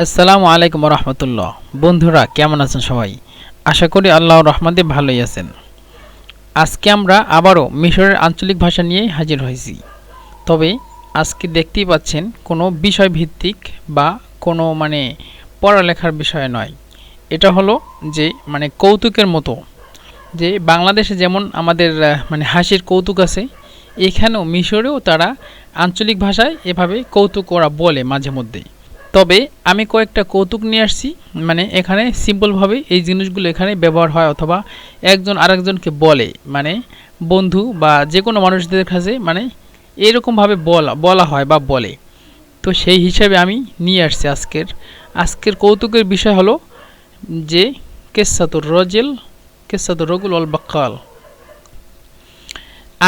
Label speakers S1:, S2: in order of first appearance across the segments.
S1: আসসালামু আলাইকুম রহমতুল্লাহ। বন্ধুরা কেমন আছেন সবাই? আশা করি আল্লাহর রহমতে ভালোই আছেন। আজকে আমরা আবারও মিশরের আঞ্চলিক ভাষা নিয়ে হাজির হয়েছি। তবে আজকে দেখতেই পাচ্ছেন কোনো বিষয় ভিত্তিক বা কোনো পড়ালেখার বিষয় নয়। এটা হলো যে কৌতুকের মতো, যে বাংলাদেশে যেমন আমাদের হাসির কৌতুক আছে, এখানেও মিশরেও তারা আঞ্চলিক ভাষায় এভাবে কৌতুক ওরা বলে মাঝে মধ্যে। তবে আমি কয়েকটা কৌতুক নিয়ে আসছি, এখানে সিম্পলভাবে এই জিনিসগুলো এখানে ব্যবহার হয়, অথবা একজন আরেকজনকে বলে, বন্ধু বা যে কোনো মানুষদের কাছে এরকমভাবে বলা হয় বা বলে। তো সেই হিসাবে আমি নিয়ে আসছি আজকের কৌতুকের বিষয় হলো যে কেসাতুর রগুল অল বাক্কাল।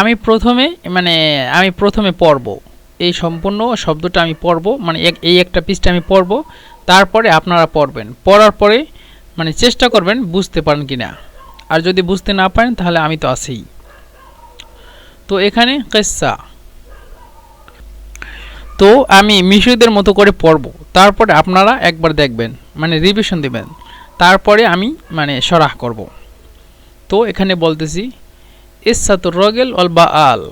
S1: আমি প্রথমে পড়ব, এই সম্পূর্ণ শব্দটা আমি পড়ব, এই একটা পৃষ্ঠা আমি পড়ব, তারপরে আপনারা পড়বেন। পড়ার পরে চেষ্টা করবেন বুঝতে পারেন কি না, আর যদি বুঝতে না পারেন তাহলে আমি তো আছেই। তো এখানে কিসসা, তো আমি মিশরীয়দের মতো করে পড়ব, তারপরে আপনারা একবার দেখবেন, রিভিশন দেবেন, তারপরে আমি শরাহ করব। তো এখানে বলতেছি, ইসাতুর রগেল অল বাআল,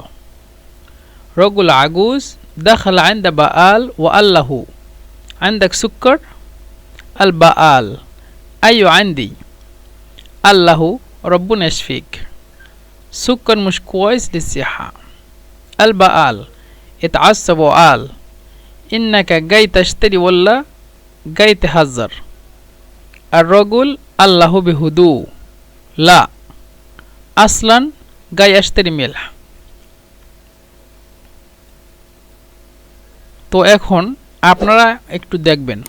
S1: রগুল আগুজ দাখাল আইন্দা বাআল ওয়া আল্লাহু عندك سكر البقال أيوة عندي الله ربنا يشفيك سكر مش كويس للصحة البقال اتعصب وقال إنك جاي تشتري ولا جاي تهزر الرجل الله بهدوء لا أصلا جاي أشتري ملح তো এখন আপনারা একটু দেখবেন।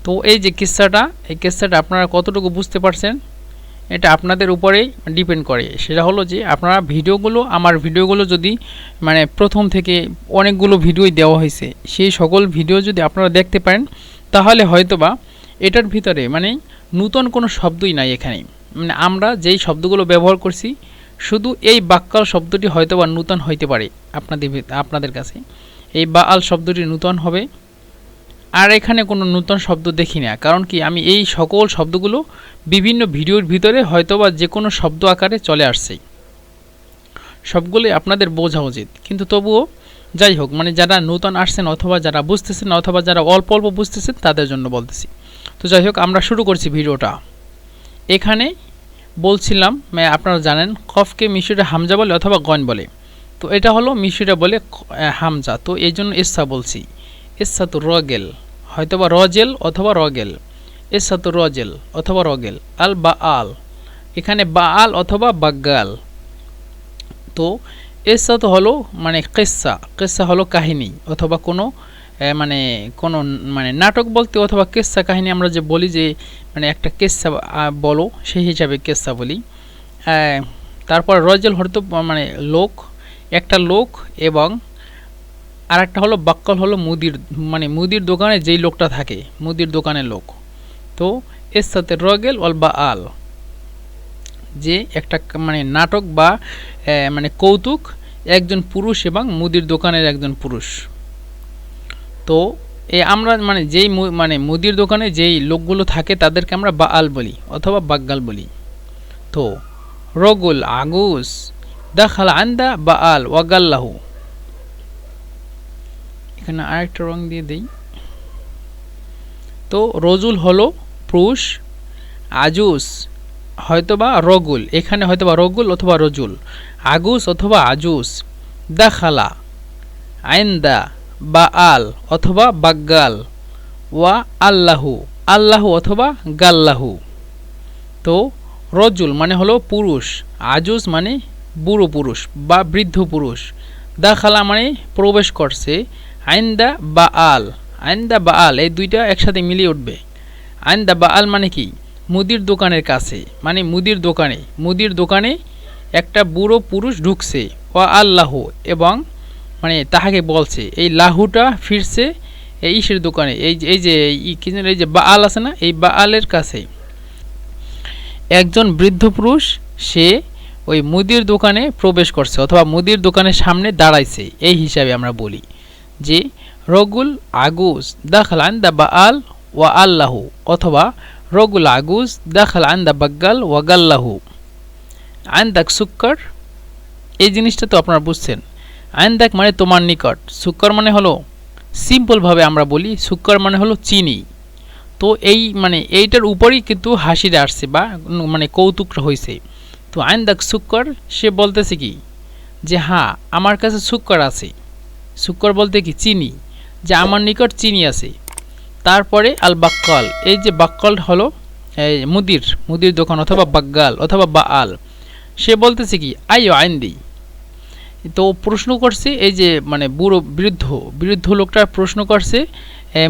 S1: তো এই যে কিসসাটা, এই কিসসাটা আপনারা কতটুকু বুঝতে পারছেন এটা আপনাদের উপরেই ডিপেন্ড করে। সেটা হলো যে আপনারা আমার ভিডিওগুলো যদি প্রথম থেকে অনেকগুলো ভিডিওই দেওয়া হয়েছে, সেই সকল ভিডিও যদি আপনারা দেখতে পারেন, তাহলে হয়তোবা এটার ভিতরে নূতন কোনো শব্দই নাই। এখানে আমরা যেই শব্দগুলো ব্যবহার করছি, শুধু এই বাক্যাল শব্দটি হয়তোবা নূতন হইতে পারে আপনাদের কাছে, এই বাআল শব্দটি নূতন হবে। আর এখানে কোনো নতুন শব্দ দেখি না, কারণ কি আমি এই সকল শব্দগুলো বিভিন্ন ভিডিওর ভিতরে হয়তোবা যে কোনো শব্দ আকারে চলে আসছে, সবগুলোই আপনাদের বোঝা উচিত। কিন্তু তবুও যাই হোক, যারা নতুন আসছেন অথবা যারা বুঝতেছেন অথবা যারা অল্প অল্প বুঝতেছেন তাদের জন্য বলতেছি। তো যাই হোক, আমরা শুরু করছি ভিডিওটা। এখানে বলছিলাম, আপনারা জানেন কফকে মিশরে হামজা বলে অথবা গন বলে। তো এটা হলো মিশরে বলে হামজা, তো এই জন্য ইসা বলছি। ইসাতু রগেল, হয়তোবা রজেল অথবা রগেল, ইসাতু রজেল অথবা রগেল। আল বাআল, এখানে বাআল অথবা বাগ্গাল। তো ইসাতু হলো কিসসা হলো কাহিনী, অথবা কোনো কোনো নাটক বলতে, অথবা কিসসা কাহিনী আমরা যে বলি যে একটা কিসসা বলো, সেই হিসাবে কিসসা বলি। তারপর রজেল হয়তো লোক, একটা লোক, এবং আর একটা হলো বাক্কাল, হলো মুদির, মুদির দোকানে যেই লোকটা থাকে, মুদির দোকানের লোক। তো এর সাথে রগেল অল বাআল, যে একটা নাটক বা কৌতুক, একজন পুরুষ এবং মুদির দোকানের একজন পুরুষ। তো আমরা যেই মুদির দোকানে যেই লোকগুলো থাকে তাদেরকে আমরা বাআল বলি অথবা বাগ্গাল বলি। তো রগুল আগুস দাখাল আন্দা বাআল ওয়াগাল্লাহু, এখানে আরেকটা রং দিয়ে দেই। তো রজুল হলো পুরুষ, আজুস হয়তোবা রগুল, এখানে হয়তোবা রগুল অথবা রজুল, আগুস অথবা আজুস, দাখালা আইন্দা বাআল অথবা বাগ্গাল, ওয়া আল্লাহু আল্লাহু অথবা গাল্লাহু। তো রজুল মানে হলো পুরুষ, আজুজ মানে বুড়ো পুরুষ বা বৃদ্ধ পুরুষ, দাখালা মানে প্রবেশ করছে, আইন্দা বা আল, আইন্দা বা আল এই দুইটা একসাথে মিলিয়ে উঠবে। আইন্দা বা আল মানে কি, মুদির দোকানের কাছে, মানে মুদির দোকানে একটা বুড়ো পুরুষ ঢুকছে, ও আল্লাহ এবং মানে তাহাকে বলছে, এই লাহুটা ফিরছে এই ইসের দোকানে, এই যে কি যেন এই যে বা আল আছে না, এই বা আলের কাছে। একজন বৃদ্ধ পুরুষ সে ওই মুদির দোকানে প্রবেশ করছে অথবা মুদির দোকানের সামনে দাঁড়াইছে, এই হিসাবে আমরা বলি যে রগুল আগুজ দাখাল আন্দা বা আল ওয়া আল্লাহু, অথবা রগুল আগুজ দাখাল আন্দা বাগ্গাল ওয়া গাল্লাহু। আন্দাক সুক্কর, এই জিনিসটা তো আপনারা বুঝছেন। আন্দাক মানে তোমার নিকট, সুক্কর মানে হলো সিম্পলভাবে আমরা বলি সুক্কর মানে হলো চিনি। তো এই মানে এইটার উপরেই কিন্তু হাসিটা আসছে বা মানে কৌতুকটা হয়েছে। তো আইন্দাক সুক্কর, সে বলতেছে কি যে হ্যাঁ আমার কাছে সুক্কর আছে, সুক্কর বলতে কি চিনি, যে আমার নিকট চিনি আছে। তারপরে আল বাক্কাল, এই যে বাক্কাল হলো এই মুদির দোকান অথবা বাগ্গাল অথবা বা আল, সে বলতেছে কি আইও আইন্দি। তো প্রশ্ন করছে এই যে মানে বৃদ্ধ লোকটা প্রশ্ন করছে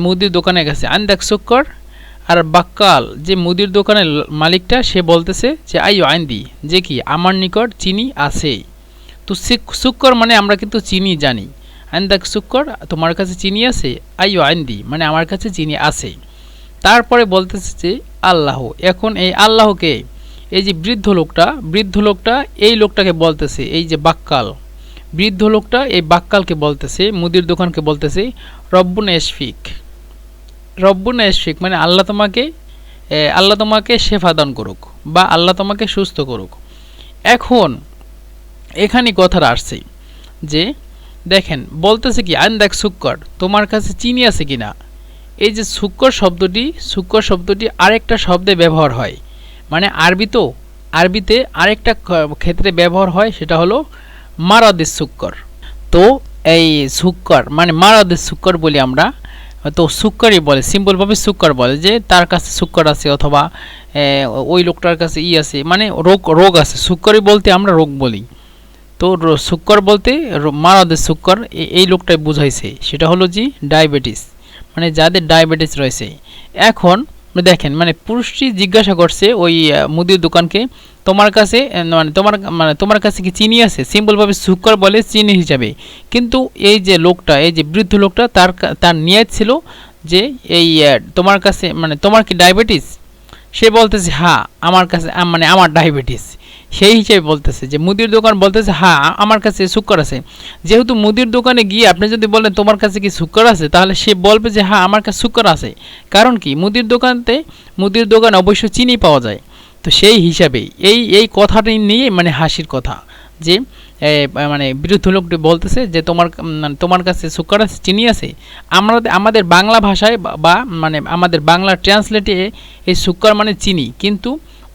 S1: মুদির দোকানে গেছে আইন্দাক সুক্কর, আর বাক্কাল যে মুদির দোকানের মালিকটা সে বলতেছে যে আইও আইন্দি, যে কি আমার নিকট চিনি আছে। তো সুক্কর মানে আমরা কিন্তু চিনি জানি, আইন্দাক সুক্কর তোমার কাছে চিনি আছে, আইও আইন্দি মানে আমার কাছে চিনি আছে। তারপরে বলতেছে যে আল্লাহ, এখন এই আল্লাহকে এই যে বৃদ্ধ লোকটা এই লোকটাকে বলতেছে, এই যে বাক্কাল বৃদ্ধ লোকটা এই বাক্কালকে বলতেছে, মুদির দোকানকে বলতেছে রব্বুনা ইশফিক মানে আল্লাহ তোমাকে শেফা দান করুক বা আল্লাহ তোমাকে সুস্থ করুক। এখন এখানে কথাটা আসছে যে দেখেন বলতেছে কি আন্দাক সুক্কর, তোমার কাছে চিনি আছে কিনা। এই যে সুক্কর শব্দটি আরেকটা শব্দে ব্যবহার হয়, মানে আরবিতে আরেকটা ক্ষেত্রে ব্যবহার হয়, সেটা হলো মারাদের সুক্কর। তো এই সুক্কর মানে মারাদের সুক্কর বলি আমরা, তো সুক্করই বলে, সিম্পলভাবে সুক্কর বলে যে তার কাছে সুক্কর আছে অথবা ওই লোকটার কাছে আছে, মানে রোগ আছে। সুক্করই বলতে আমরা রোগ বলি। তো সুক্কর বলতে মারাদের সুক্কর এই লোকটাই বুঝাইছে, সেটা হলো যে ডায়াবেটিস, মানে যাদের ডায়াবেটিস রয়েছে। এখন দেখেন মানে পুরুষটি জিজ্ঞাসা করছে ওই মুদির দোকানকে তোমার কাছে কি চিনি আছে, সিম্পলভাবে সুক্কর বলে চিনি হিসাবে। কিন্তু এই যে বৃদ্ধ লোকটা তার নিয়ত ছিল যে এই তোমার কাছে মানে তোমার কি ডায়াবেটিস, সে বলতেছে হ্যাঁ আমার কাছে মানে আমার ডায়াবেটিস, সেই হিসেবে বলতেছে যে মুদির দোকান বলতেছে হ্যাঁ আমার কাছে সুক্কর আছে। যেহেতু মুদির দোকানে গিয়ে আপনি যদি বলেন তোমার কাছে কি সুক্কর আছে, তাহলে সে বলবে যে হ্যাঁ আমার কাছে সুক্কর আছে। কারণ কি মুদির দোকানে অবশ্য চিনি পাওয়া যায়। তো সেই হিসাবে এই কথাটি নিয়ে মানে হাসির কথা, যে মানে বৃদ্ধ লোকটি বলতেছে যে তোমার কাছে সুক্কর আছে, চিনি আছে। আমাদের বাংলা ভাষায় বা মানে আমাদের বাংলা ট্রান্সলেটে এই সুক্কর মানে চিনি, কিন্তু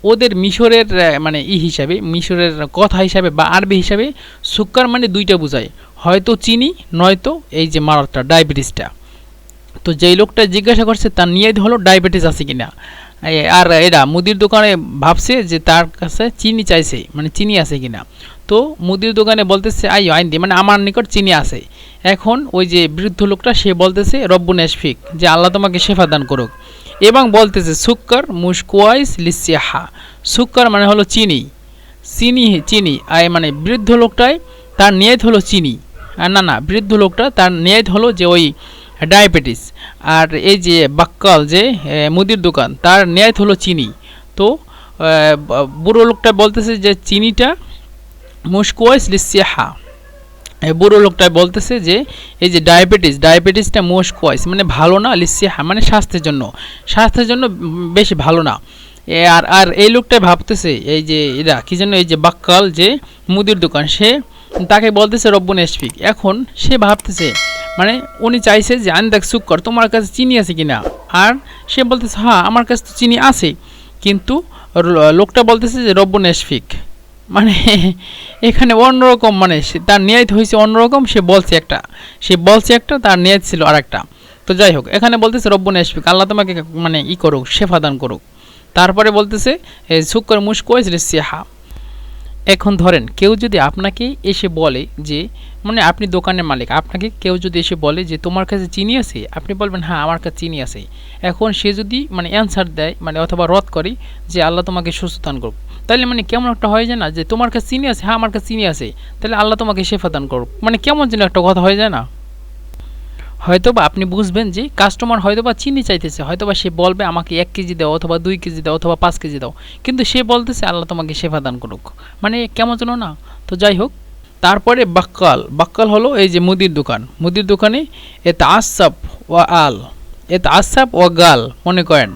S1: ওদের মিশরের মানে হিসাবে মিশরের কথা হিসাবে বা আরবি হিসাবে সুক্কর মানে দুইটা বোঝায়, হয়তো চিনি নয়তো এই যে মারাত্মা ডায়াবেটিসটা। তো যেই লোকটা জিজ্ঞাসা করছে তার নিয়ত হলো ডায়াবেটিস আছে কিনা, আর এরা মুদির দোকানে ভাবছে যে তার কাছে চিনি চাইছে, মানে চিনি আছে কিনা। তো মুদির দোকানে বলতেছে আইন দি মানে আমার নিকট চিনি আছে। এখন ওই যে বৃদ্ধ লোকটা সে বলতেছে রব্বুনা ইশফিক, যে আল্লাহ তোমাকে শেফা দান করুক, এবং বলতেছে সুক্কর মুশকুয়াইস লিসিহা, সুক্কর মানে হলো চিনি মানে বৃদ্ধ লোকটায় তার নিয়ত হলো চিনি, আর না বৃদ্ধ লোকটা তার নিয়ত হলো যে ওই ডায়াবেটিস। আর এই যে বাক্কাল যে মুদির দোকান তার নিয়ত হলো চিনি। তো বুড়ো লোকটা বলতেছে যে চিনিটা মুশকুয়াইস লিসিহা, বুড়ো লোকটা বলতেছে যে এই যে ডায়াবেটিসটা মুশকুয়াইস মানে ভালো না, লিসিহা মানে স্বাস্থ্যের জন্য বেশি ভালো না। আর এই লোকটা ভাবতেছে এই যে এরা কি যেন এই যে বাক্কাল যে মুদির দোকান সে তাকে বলতেছে রব্বুনা ইশফিক। এখন সে ভাবতেছে মানে উনি চাইছে যে আন্দাক সুক্কর তোমার কাছে চিনি আছে কিনা, আর সে বলতেছে হ্যাঁ আমার কাছে তো চিনি আছে, কিন্তু লোকটা বলতেছে যে রব্বুনা ইশফিক, মানে এখানে অন্যরকম, মানে তার নিয়ত হয়েছে অন্যরকম, সে বলছে একটা তার নিয়ত ছিল আর একটা। তো যাই হোক, এখানে বলতেছে রব্বুনা ইশফিক, আল্লাহ তোমাকে মানে ই করুক, শেফা দান করুক। তারপরে বলতেছে সুক্কর মুশকোয়েস রিসিহা। এখন ধরেন কেউ যদি আপনাকে এসে বলে যে মানে আপনি দোকানের মালিক, আপনাকে কেউ যদি এসে বলে যে তোমার কাছে চিনি আছে, আপনি বলবেন হ্যাঁ আমার কাছে চিনি আছে। এখন সে যদি মানে অ্যান্সার দেয় মানে অথবা রদ করে যে আল্লাহ তোমাকে সুস্থ দান করুক, তাহলে মানে কেমন একটা হয়ে যায় না যে তোমার কাছে চিনি আছে, হ্যাঁ আমার কাছে চিনি আছে, তাহলে আল্লাহ তোমাকে শেফা দান করুক, মানে কেমন যেন একটা কথা হয়ে যায় না। হয়তোবা আপনি বুঝবেন যে কাস্টমার হয়তোবা চিনি চাইতেছে, হয়তোবা সে বলবে আমাকে 1 কেজি দাও অথবা 2 কেজি দাও অথবা 5 কেজি দাও, কিন্তু সে বলতেছে আল্লাহ তোমাকে শেফা দান করুক, মানে কেমন যেন না। তো যাই হোক, তারপরে বাক্কাল। বাক্কাল হলো এই যে মুদির দোকান, মুদির দোকানে আসাব ও আল, আসাব ও গাল, মনে করেন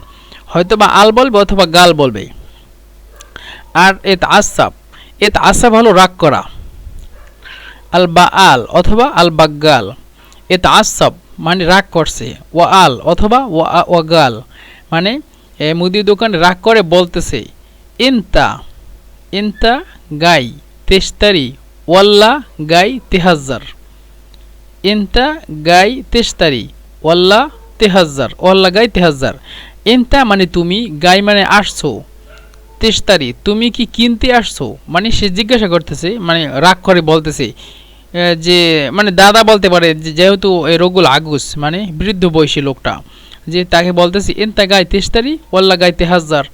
S1: হয়তোবা আল বলবে অথবা গাল বলবে। আর আসাব, আসাব হলো রাগ করা, আল বা আল অথবা আল বাগ্গাল। আসাব মানে রাগ করছে, ও আল অথবা ও গাল মানে মুদির দোকানে রাগ করে বলতেছে ইনতা, ইনতা গাই তেস্তারি ওয়াল্লা গাই তেহাজ্জার, ইনতা গাই তেস্তারি ওয়াল্লা তেহাজ্জার, ওয়াল্লা গাই তেহাজ্জার। ইনতা মানে তুমি, গাই মানে আসছো, তেস্তারি তুমি কি কিনতে আসছো, মানে সে জিজ্ঞাসা করতেছে মানে রাগ করে বলতেছে যে মানে দাদা বলতে পারে যেহেতু এই রগুল আগুস মানে বৃদ্ধ বয়সী লোকটা, যে তাকে বলতেছি এনতা গাই তেস্তারি ওয়াল্লা গাই তেহাজ্জার,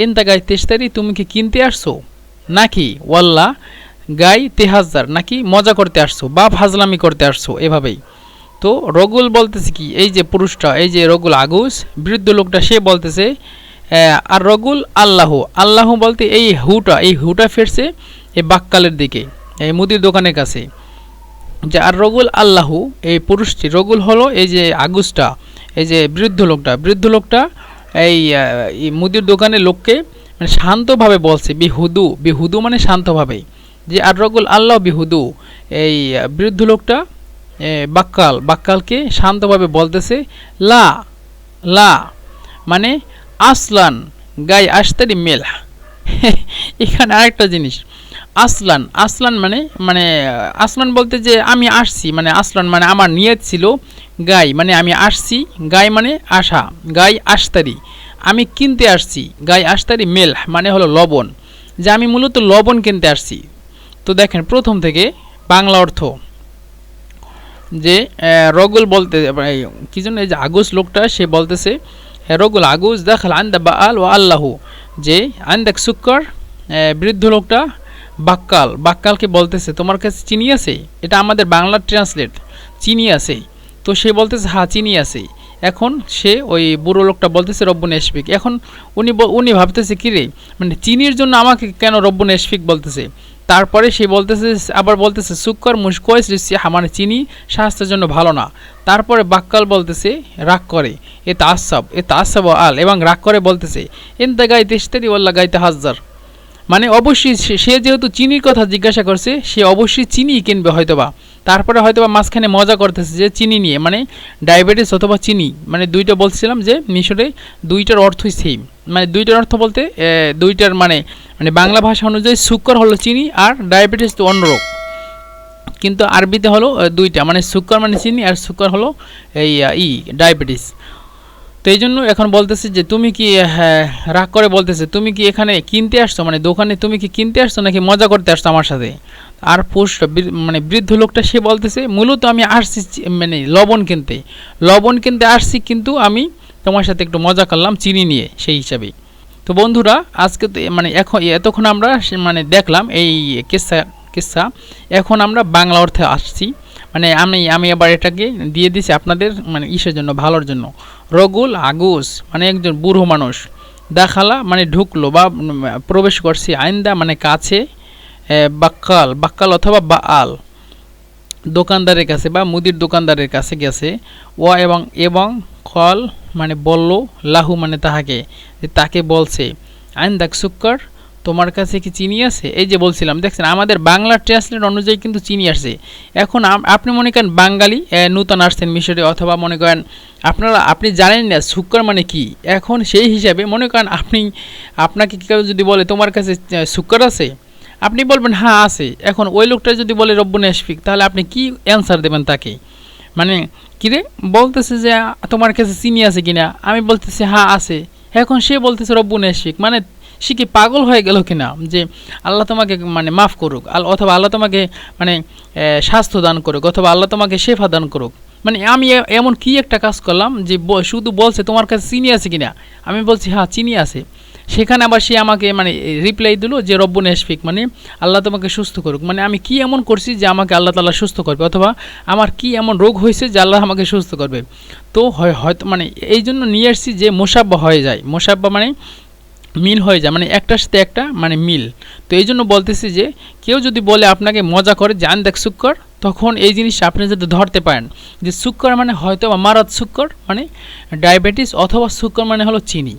S1: এনতা গাই তেস্তারি তুমি কি কিনতে আসছো নাকি ওয়াল্লা গাই তেহাজ্জার নাকি মজা করতে আসছো বা ফাজলামি করতে আসছো, এভাবেই। তো রগুল বলতেছে কি, এই যে পুরুষটা, এই যে রগুল আগুস বৃদ্ধ লোকটা, সে বলতেছে আর রগুল আল্লাহ, আল্লাহ বলতে এই হুটা ফিরছে এই বাক্কালের দিকে, এই মুদির দোকানের কাছে, যে আর রগুল আল্লাহু এই পুরুষটি, রগুল হলো এই যে আগুসটা, এই যে বৃদ্ধ লোকটা এই মুদির দোকানের লোককে মানে শান্তভাবে বলছে, বিহুদু, বিহুদু মানে শান্তভাবে, যে আর রগুল আল্লাহ বিহুদু, এই বৃদ্ধ লোকটা বাক্কালকে শান্তভাবে বলতেছে লা, লা মানে আসলান গাই আস্তারি মেল। এখানে আরেকটা জিনিস, আসলান, আসলান মানে মানে আসলান বলতে যে আমি আসছি, মানে আসলান মানে আমার নিয়ত ছিল, গাই মানে আমি আসছি, গাই মানে আসা, গাই আস্তারি আমি কিনতে আসছি, গাই আস্তারি মেল মানে হলো লবণ, যে আমি মূলত লবণ কিনতে আসছি। তো দেখেন প্রথম থেকে বাংলা অর্থ, যে রগুল বলতে কি জন্য, এই যে আগুস লোকটা সে বলতেছে রগুল আগুস দেখাল আন্দা বা আল ও আল্লাহু, যে আন্দাক সুক্কর, বৃদ্ধ লোকটা বাক্কালকে বলতেছে তোমার কাছে চিনি আছে, এটা আমাদের বাংলা ট্রান্সলেট, চিনি আছে। তো সে বলতেছে হ্যাঁ চিনি আছে। এখন সে ওই বুড়ো লোকটা বলতেছে রব্বুনা ইশফিক। এখন উনি ভাবতেছে কি রে, মানে চিনির জন্য আমাকে কেন রব্বুনা ইশফিক বলতেছে। তারপরে সে বলতেছে, আবার বলতেছে সুক্কর মুশকোয়েস রিসিহা মানে চিনি স্বাস্থ্যের জন্য ভালো না। তারপরে বাক্কাল বলতেছে রাগ করে এ তাসাব আল, এবং রাগ করে বলতেছে এনতা গাই তেস্তারি ওয়াল্লা গাই তেহাজ্জার, মানে অবশ্যই সে যেহেতু চিনির কথা জিজ্ঞাসা করছে, সে অবশ্যই চিনি কিনবে হয়তোবা। তারপরে হয়তোবা মাঝখানে মজা করতেছে যে চিনি নিয়ে, মানে ডায়াবেটিস অথবা চিনি, মানে দুইটা বলছিলাম যে মিশরে দুইটার অর্থই সেম, মানে দুইটার অর্থ বলতে দুইটার মানে মানে বাংলা ভাষা অনুযায়ী সুক্কর হলো চিনি আর ডায়াবেটিস তো অন্য রোগ, কিন্তু আরবিতে হলো দুইটা, মানে সুক্কর মানে চিনি আর সুক্কর হলো এই ডায়াবেটিস। তো এই জন্য এখন বলতেছে যে তুমি কি রাগ করে বলতেছে তুমি কি এখানে কিনতে আসছো, মানে দোকানে তুমি কি কিনতে আসছো নাকি মজা করতে আসছো আমার সাথে। আর পুরুষটা মানে বৃদ্ধ লোকটা সে বলতেছে মূলত আমি আসছি মানে লবণ কিনতে আসছি, কিন্তু আমি তোমার সাথে একটু মজা করলাম চিনি নিয়ে সেই হিসাবে। তো বন্ধুরা আজকে তো মানে এতক্ষণ আমরা মানে দেখলাম এই কিসসা, এখন আমরা বাংলা অর্থে আসছি, মানে আমি আবার এটাকে দিয়ে দিছি আপনাদের মানে ইসের জন্য, ভালোর জন্য। রগুল আগুস মানে একজন বুড়ো মানুষ, দাখালা মানে ঢুকলো বা প্রবেশ করছে, আইন্দা মানে কাছে, বাক্কাল অথবা বা আল দোকানদারের কাছে বা মুদির দোকানদারের কাছে গেছে, ও এবং কল মানে বলল, লাহু মানে তাকে বলছে আইন্দাক সুক্কর তোমার কাছে কি চিনি আছে। এই যে বলছিলাম দেখছেন আমাদের বাংলা ট্রান্সলেট অনুযায়ী কিন্তু চিনি আসছে। এখন আপনি মনে করেন বাঙালি নূতন আসছেন মিশরে, অথবা মনে করেন আপনি জানেন না সুক্কর মানে কি, এখন সেই হিসাবে মনে করেন আপনাকে কেউ যদি বলে তোমার কাছে সুক্কর আছে, আপনি বলবেন হ্যাঁ আছে। এখন ওই লোকটা যদি বলে রব্বুনা ইশফিক, তাহলে আপনি কি অ্যান্সার দেবেন তাকে, মানে কিরে বলতেছে যে তোমার কাছে চিনি আছে কিনা, আমি বলতেছি হ্যাঁ আছে। এখন সে বলতেছে রব্বুন ইশফিক, মানে সে কি পাগল হয়ে গেল কিনা যে আল্লাহ তোমাকে মানে মাফ করুক, অথবা আল্লাহ তোমাকে মানে স্বাস্থ্য দান করুক, অথবা আল্লাহ তোমাকে শেফা দান করুক। মানে আমি এমন কি একটা কাজ করলাম যে শুধু বলছে তোমার কাছে চিনি আছে কিনা, আমি বলছি হ্যাঁ চিনি আছে। সেখানে আবার সে আমাকে মানে রিপ্লাই দিল যে রব্বুন ইশফিক, মানে আল্লাহ তোমাকে সুস্থ করুক। মানে আমি কি এমন করছি যে আমাকে আল্লাহ তাআলা সুস্থ করবে, অথবা আমার কি এমন রোগ হয়েছে যে আল্লাহ আমাকে সুস্থ করবে। তো হয়তো মানে এই জন্য নিয়ে আসছি যে মোসাব্বা হয়ে যায়, মোসাব্বা মানে মিল হয়ে যায়, মানে একটার সাথে একটা মানে মিল। তো এই জন্য বলতেছি যে কেউ যদি বলে আপনাকে মজা করে জান দেখ সুক্কর, তখন এই জিনিসটা আপনি যদি ধরতে পারেন যে সুক্কর মানে হয়তো বা মারাত সুক্কর মানে ডায়াবেটিস, অথবা সুক্কর মানে হলো চিনি।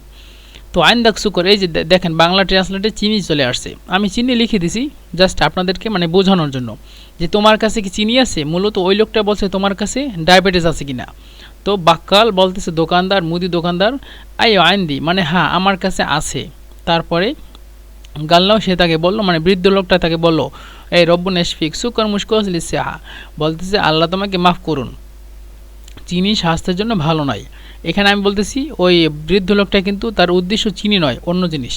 S1: তো আইন দেখ সুক্কর, এই যে দেখেন বাংলা ট্রান্সলেটে চিনি চলে আসছে, আমি চিনি লিখে দিছি জাস্ট আপনাদেরকে মানে বোঝানোর জন্য যে তোমার কাছে কি চিনি আছে। মূলত ওই লোকটা বলছে তোমার কাছে ডায়াবেটিস আছে কিনা। তো বাক্কাল বলতেছে দোকানদার, মুদি দোকানদার আইন দি, মানে হ্যাঁ আমার কাছে আছে। তারপরে গাল্লাও সে তাকে বলল, মানে বৃদ্ধ লোকটা তাকে বলল এই রব্বুন ইশফিক সুকর মুশকিল সিহা, বলতেছে আল্লাহ তোমাকে মাফ করুন, চিনি স্বাস্থ্যের জন্য ভালো নয়। এখানে আমি বলতেছি ওই বৃদ্ধ লোকটা কিন্তু তার উদ্দেশ্য চিনি নয়, অন্য জিনিস।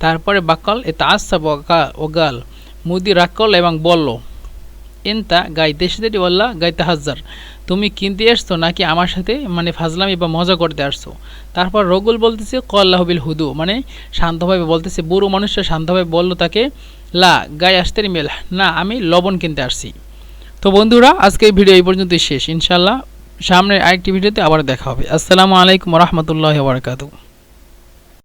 S1: তারপরে বাক্কাল এ তাসা ওগাল, মুদি রাক্কল এবং বলল এনতা গাইতে সাথে বললা গাইতে হাজার, তুমি কিনতে আসছো নাকি আমার সাথে মানে ফাজলামি বা মজা করতে আসছো। তারপর রগুল বলতেছে কল্লাহ বিল হুদু, মানে শান্তভাবে বলতেছে, বুড়ো মানুষটা শান্তভাবে বলল তাকে লা গায়ে আসতে মেল, না আমি লবণ কিনতে আসছি। তো বন্ধুরা আজকে এই ভিডিও এই পর্যন্তই শেষ, ইনশাল্লাহ সামনে আরেকটি ভিডিওতে আবার দেখা হবে। আসসালামু আলাইকুম রহমতুল্লাহ বারকাতুহু।